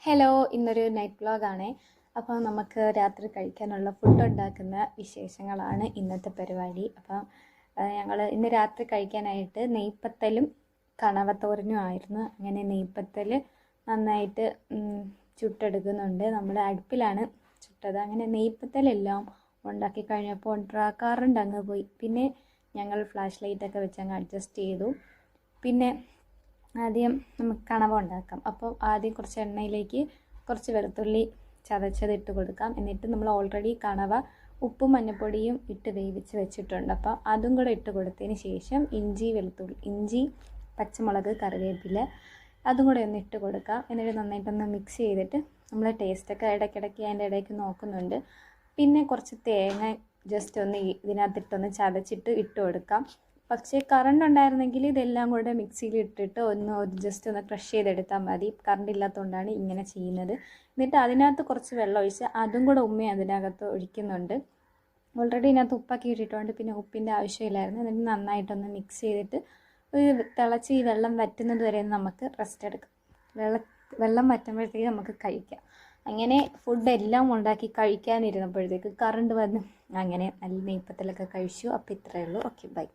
Hello, ഇന്നൊരു night വ്ലോഗാണേ. അപ്പോൾ നമുക്ക് രാത്രി കഴിക്കാനുള്ള ഫുഡ് ഉണ്ടാക്കുന്ന വിശേഷങ്ങളാണ് ഇന്നത്തെ പരിപാടി. അപ്പം ഞങ്ങൾ ഇന്ന് രാത്രി കഴിക്കാനായിട്ട് നെയ്പ്പത്തലും കണവത്തോരനും ആയിരുന്നു. അങ്ങനെ നെയ്പ്പത്തൽ നന്നായിട്ട് ചുട്ടെടുക്കുന്നുണ്ട്. നമ്മൾ അടുപ്പിലാണ് ചുട്ടത്. അങ്ങനെ നെയ്പ്പത്തലെല്ലാം ഉണ്ടാക്കി കഴിഞ്ഞപ്പോൾ കറണ്ട് അങ്ങ് പോയി. പിന്നെ ഞങ്ങൾ ഫ്ലാഷ് ലൈറ്റൊക്കെ വെച്ച് അങ്ങ് അഡ്ജസ്റ്റ് ചെയ്തു. പിന്നെ ആദ്യം നമുക്ക് കണവ ഉണ്ടാക്കാം. അപ്പോൾ ആദ്യം കുറച്ച് എണ്ണയിലേക്ക് കുറച്ച് വെളുത്തുള്ളി ചതച്ചത് ഇട്ട് കൊടുക്കാം. എന്നിട്ട് നമ്മൾ ഓൾറെഡി കണവ ഉപ്പും മഞ്ഞൾപ്പൊടിയും ഇട്ട് വേവിച്ച് വെച്ചിട്ടുണ്ട്. അപ്പോൾ അതും കൂടെ ഇട്ട് കൊടുത്തതിന് ശേഷം ഇഞ്ചി, പച്ചമുളക്, കറിവേപ്പില അതും കൂടെ ഒന്ന് ഇട്ട് കൊടുക്കാം. എന്നിട്ട് നന്നായിട്ടൊന്ന് മിക്സ് ചെയ്തിട്ട് നമ്മൾ ടേസ്റ്റൊക്കെ ഇടയ്ക്കിടയ്ക്ക് അതിൻ്റെ ഇടയ്ക്ക് നോക്കുന്നുണ്ട്. പിന്നെ കുറച്ച് തേങ്ങ ജസ്റ്റ് ഒന്ന് ഇതിനകത്തിട്ടൊന്ന് ചതച്ചിട്ട് ഇട്ട് കൊടുക്കാം. പക്ഷേ കറണ്ട് ഉണ്ടായിരുന്നെങ്കിൽ ഇതെല്ലാം കൂടെ മിക്സിയിൽ ഇട്ടിട്ട് ജസ്റ്റ് ഒന്ന് ക്രഷ് ചെയ്തെടുത്താൽ മതി. കറണ്ട് ഇല്ലാത്തതുകൊണ്ടാണ് ഇങ്ങനെ ചെയ്യുന്നത്. എന്നിട്ട് അതിനകത്ത് കുറച്ച് വെള്ളം ഒഴിച്ച് അതും കൂടെ അതിനകത്ത് ഒഴിക്കുന്നുണ്ട്. ഓൾറെഡി ഇതിനകത്ത് ഉപ്പൊക്കെ ഇട്ടിട്ടുണ്ട്. പിന്നെ ഉപ്പിൻ്റെ ആവശ്യമില്ലായിരുന്നു. എന്നിട്ട് നന്നായിട്ടൊന്ന് മിക്സ് ചെയ്തിട്ട് തിളച്ച് ഈ വെള്ളം വറ്റുന്നത് വരെ നമുക്ക് റെസ്റ്റ് എടുക്കാം. വെള്ളം വറ്റുമ്പോഴത്തേക്ക് നമുക്ക് കഴിക്കാം. അങ്ങനെ ഫുഡ് എല്ലാം ഉണ്ടാക്കി കഴിക്കാനിരുന്നപ്പോഴത്തേക്ക് കറണ്ട് വന്ന് അങ്ങനെ നല്ല നെയ്പ്പത്തലൊക്കെ കഴിച്ചു. അപ്പോൾ ഇത്രയേ ഉള്ളൂ. Okay, by.